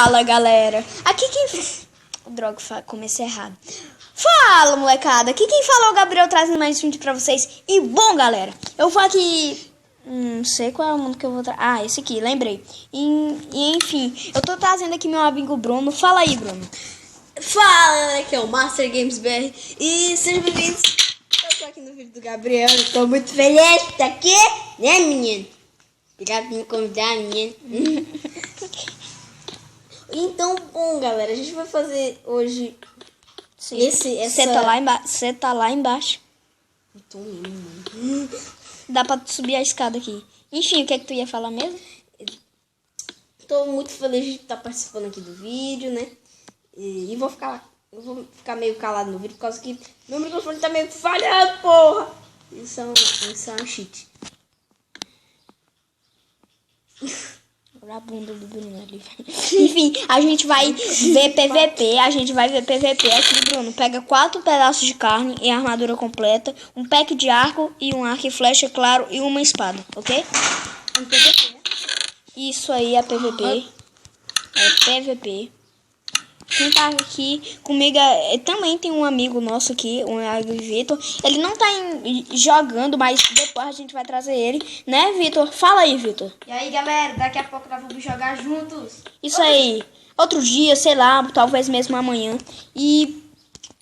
Fala, galera. Aqui quem... Droga, comecei errado. Fala, molecada. Aqui quem fala é o Gabriel, trazendo mais um vídeo pra vocês. E bom, galera, eu vou aqui... não sei qual é o mundo que eu vou trazer. Ah, esse aqui, lembrei. E enfim, eu tô trazendo aqui meu amigo Bruno. Fala aí, Bruno. Fala, aqui é o Master Games BR. E sejam bem-vindos. Eu tô aqui no vídeo do Gabriel. Eu tô muito feliz de estar aqui, né, menino? Obrigado por me convidar, menino. Então, bom, galera, a gente vai fazer hoje... Você tá lá embaixo. Eu tô mesmo, mano. Dá pra subir a escada aqui. Enfim, o que é que tu ia falar mesmo? Tô muito feliz de estar participando aqui do vídeo, né? E vou ficar meio calado no vídeo por causa que meu microfone tá meio falhado, porra! Isso é um cheat. Olha a bunda do Bruno ali. Enfim, a gente vai ver PVP. Aqui, Bruno. Pega 4 pedaços de carne e armadura completa, um pack de arco e um arco e flecha, claro, e uma espada, ok? Um PVP, né? Isso aí é PVP. É PVP. Quem tá aqui comigo também tem um amigo nosso aqui, um amigo Vitor. Ele não tá jogando, mas depois a gente vai trazer ele, né, Vitor? Fala aí, Vitor. E aí, galera, daqui a pouco nós vamos jogar juntos. Isso aí. Outro dia, sei lá, talvez mesmo amanhã. E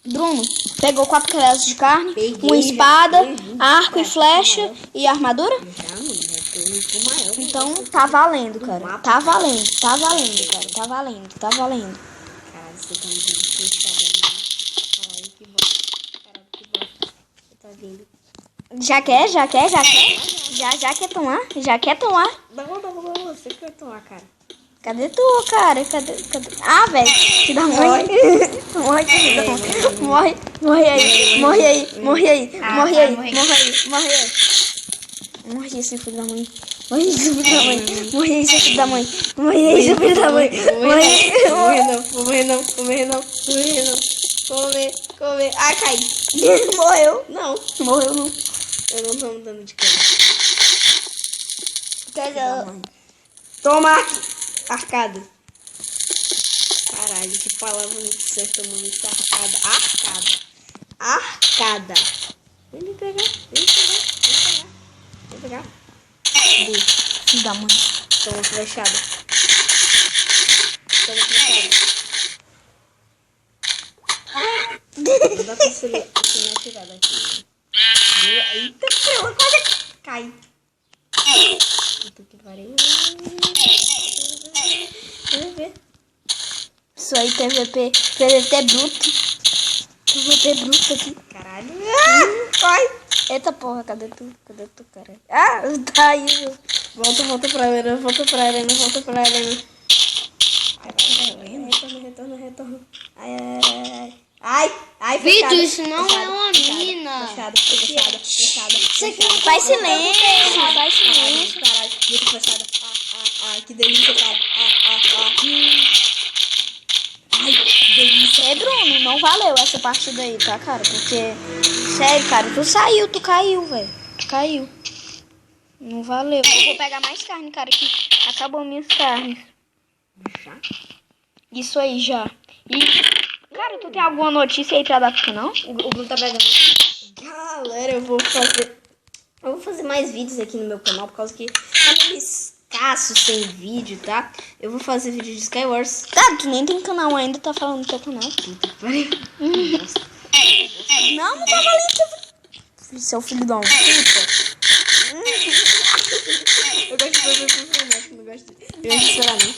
Bruno pegou 4 pedaços de carne, uma espada, arco e flecha e armadura? Então tá valendo, cara. Tá valendo, cara. Tá valendo. Caralho, você tá me vendo. Caralho, que bosta. Caralho, que bosta. Você tá vindo. Já quer tomar? Já quer tomar? Não, você quer tomar, cara. Cadê tu, cara? Cadê? Ah, velho, te dá mãe. Morre aí. Morre, seu filho da mãe. Morre aí, seu filho da mãe. Comer. Ai, caí. Morreu. Não. Eu não tô mudando de câmera. Toma, arcada. Caralho, que palavra muito certa, mano. Arcada. Vem pegar. Filho da mãe. Toma flechada. Não dá pra se me atirar daqui. Eita, porra, quase cai. Puta que pariu. Vamos ver. Isso aí, PVP bruto. PVP bruto aqui. Caralho. Corre. Eita porra, cadê tu, cara? Ah, tá aí. Volta pra arena. Retorno. Ai, Vitor, isso não é uma mina. Fechada. Faz silêncio. Caralho, muito fechada. Ai, que delícia, cara. Ai, que delícia. É, Bruno, não valeu essa partida aí, tá, cara? Porque, sério, cara, tu caiu, velho. Caiu. Não valeu. Eu vou pegar mais carne, cara, que acabou minhas carnes. Já? Isso aí, já. E, cara, tu tem alguma notícia aí pra dar pro canal? O Bruno tá pegando. Galera, eu vou fazer mais vídeos aqui no meu canal, por causa que tá meio escasso sem vídeo, tá? Eu vou fazer vídeo de Skywars. Cara, tu nem tem canal ainda, tá falando do teu canal. Puta que pariu. Não tá valendo. Seu filho da puta. Eu gosto de fazer isso no canal, não gosto de esperar, não.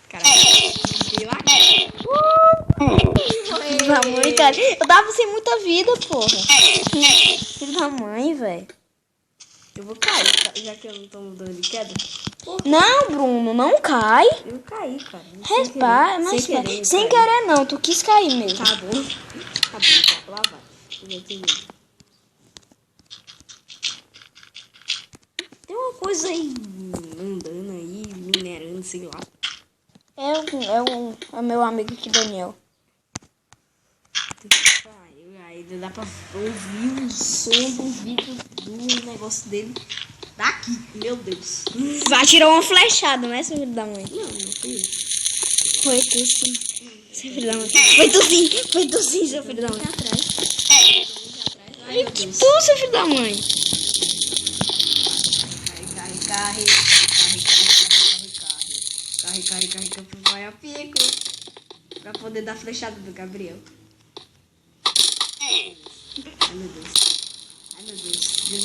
Caralho. Filho da mãe, cara. Eu tava sem muita vida, porra. Filho da mãe, velho. Eu vou cair, já que eu não tô mudando de queda. Não, Bruno, não cai. Eu caí, cara. Repara, mas sem querer não, tu quis cair mesmo. Tá bom, lá vai. Tem uma coisa aí andando aí, minerando, sei lá. É meu amigo aqui, Daniel. Aí dá pra ouvir o som do vídeo do negócio dele. Tá aqui, meu Deus. Atirou uma flechada, não é, seu filho da mãe? Não fui eu. Foi tu sim. Seu filho da mãe. Foi tu sim, seu filho da mãe. Ai, meu Que Deus. tu, seu filho da mãe? Carre. Vai a pico. Pra poder dar flechada do Gabriel. Ai, meu Deus. De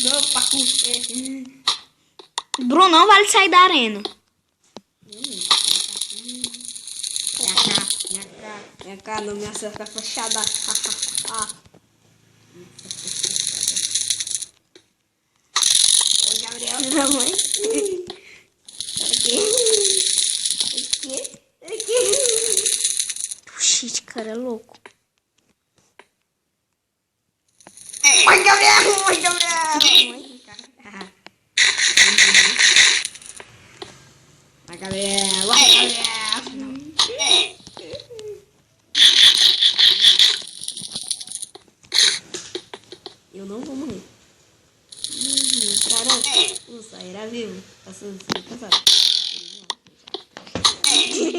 novo, parkour. Bruno, não vale sair da arena. Minha cá, não me acerta a flechada. Oi, Gabriel. Filho da mãe. Aqui. Puxa, cara, é louco. Oi, Gabriel. Vai, Gabriel. Eu não vou morrer. Cara, não sairá vivo. Passou cansado.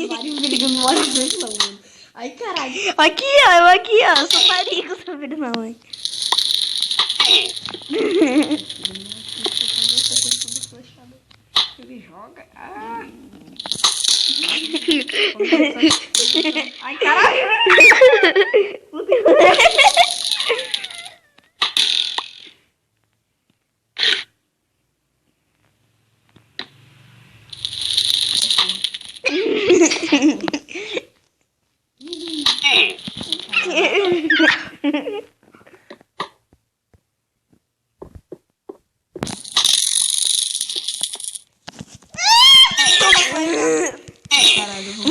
Vários brigando não mora frente não, mano. Ai, caralho. Aqui, ó. Eu sou parico, seu filho da mãe. Ele joga. Ai, caralho.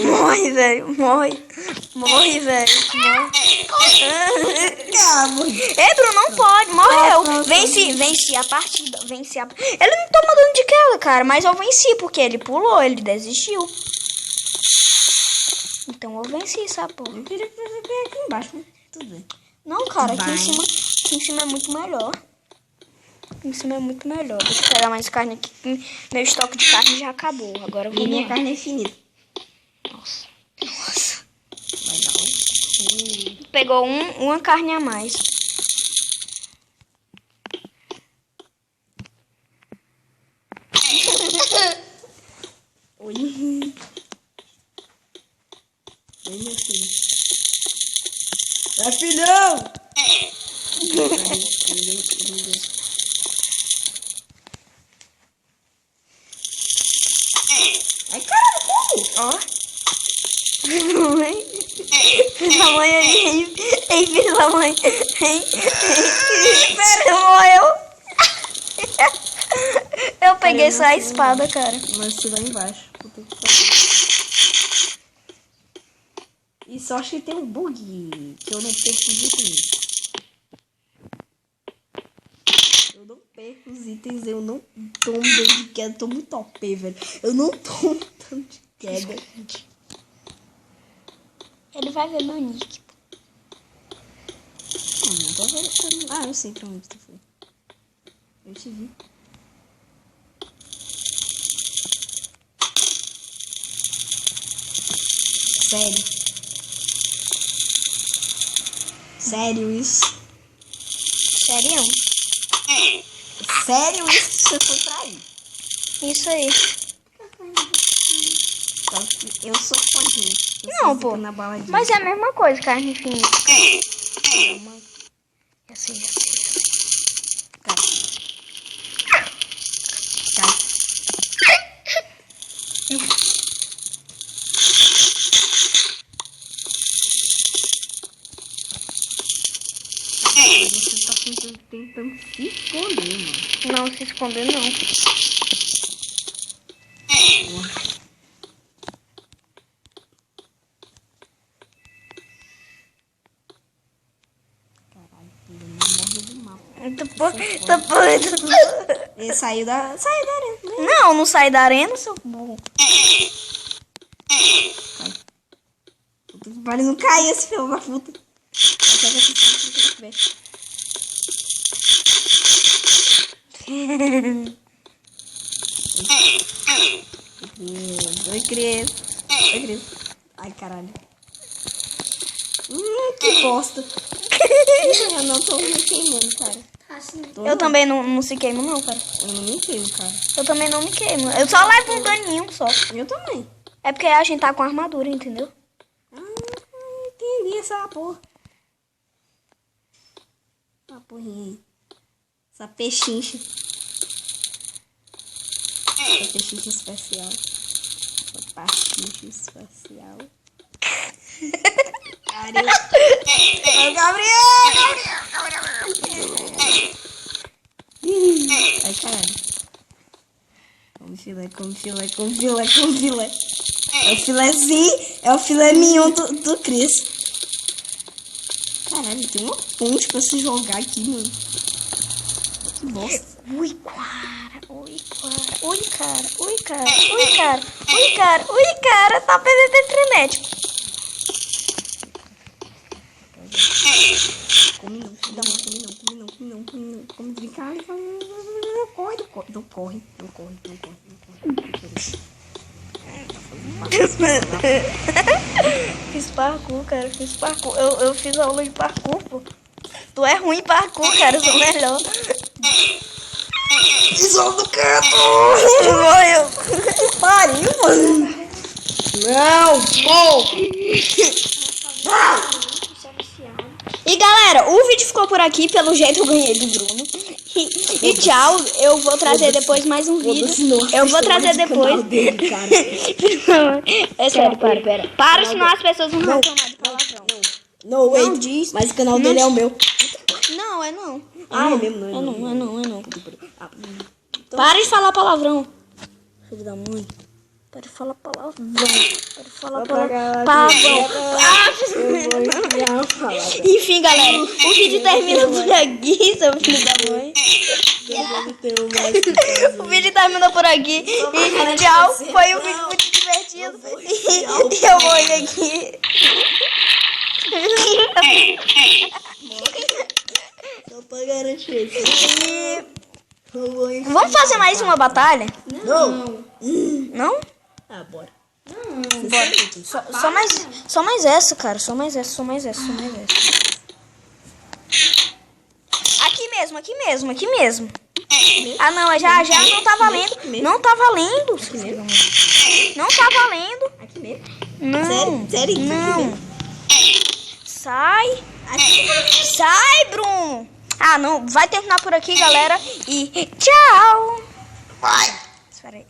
Morre, velho. Morre, velho. Ei, Bruno, não pode. Morreu. Venci a partida. Ele não tomou dano de queda, cara. Mas eu venci, porque ele pulou, ele desistiu. Então eu venci, sabe, pô? Eu queria que você viesse aqui embaixo, né? Tudo bem. Não, cara, aqui Vai. em cima é muito melhor. Deixa eu pegar mais carne aqui. Meu estoque de carne já acabou. Agora eu vou E minha morrer. carne é infinita. Nossa. Legal. Pegou uma carne a mais. Oi. Oi, meu filho. É filhão! Ai, caralho, como? Ó. Filho da mãe aí. Ei, filho da mãe. Você morreu. Eu peguei só a espada, cara. Mas você lá embaixo. Puta que pariu. E só acho que tem um bug que eu não perco os itens. Eu não perco os itens, eu não tomo dano de queda. Eu tô muito OP, velho. Eu não tomo dano de queda. Ele vai ver meu nick. Não tô vendo. Ah, eu sei pra onde tu foi. Eu te vi. Sério isso? Sério? Sério isso que você foi trair? Isso aí. Eu sou fodinho. Não, pô. Na baladinha. Mas é a mesma coisa, carne infinita. Eu sei. Cai. Você tá tentando se esconder, mano. Não se esconder, não. Ele saiu da arena. Não, não sai da arena, seu burro. Vale não cair esse filho da puta. Oi, Cris. Oi, Cris. Ai, caralho. Que bosta. Eu não tô me queimando, cara. Eu também não se queimo, não, cara. Eu não me queimo, cara. Eu também não me queimo. Eu só levo um daninho só. Eu também. É porque a gente tá com armadura, entendeu? Entendi essa porra. Essa porrinha aí. Essa pechincha. Essa pechincha especial. Essa pachincha especial. Ô, Gabriel! Ai, caralho. Come filé, come filé, come filé, come filé. É o filézinho, é o filé mignon do Cris. Caralho, tem uma ponte pra se jogar aqui, mano. Que bosta. Ui, cara. Ui, cara. Ui, cara. Ui, cara. Ui, cara. Ui, cara. Ui, cara. Tá perdendo a internet. Come não, filho da mãe, come não, come não, come não, come não. Come de cara, corre, não corre, não corre, não corre, não corre, não corre. Fiz parkour, cara. Fiz parkour. Eu fiz aula de parkour, pô. Tu é ruim em parkour, cara. Eu sou melhor. Visão do canto! Morreu. Pariu, mano! Não, bom! E galera, o vídeo ficou por aqui. Pelo jeito eu ganhei do Bruno. E tchau. Eu vou trazer depois mais um vídeo. Eu vou trazer depois. Dele, cara. É sério, para. Para, senão as pessoas vão reclamar de palavrão. Não, wait. Não diz. Mas o canal dele é o meu. Não, é não. Ah, é mesmo, não é? É não. Para de falar palavrão. Filho da mãe. Para de falar palavrão. Para de falar palavrão. Enfim, galera. O vídeo termina por aqui, seu filho da mãe. O vídeo termina por aqui. E tchau. Foi um vídeo muito divertido. E eu vou ir aqui. Só pra garantir. Vamos fazer mais uma batalha? Não. Não? Ah, bora. Só mais essa, cara. Só mais essa. Aqui mesmo. Ah, não, já não tá valendo. Não tá valendo. Não tá valendo. Aqui mesmo. Não. Sério? Não. Sai, Bruno. Ah, não. Vai terminar por aqui, galera. E tchau. Vai. Espera aí.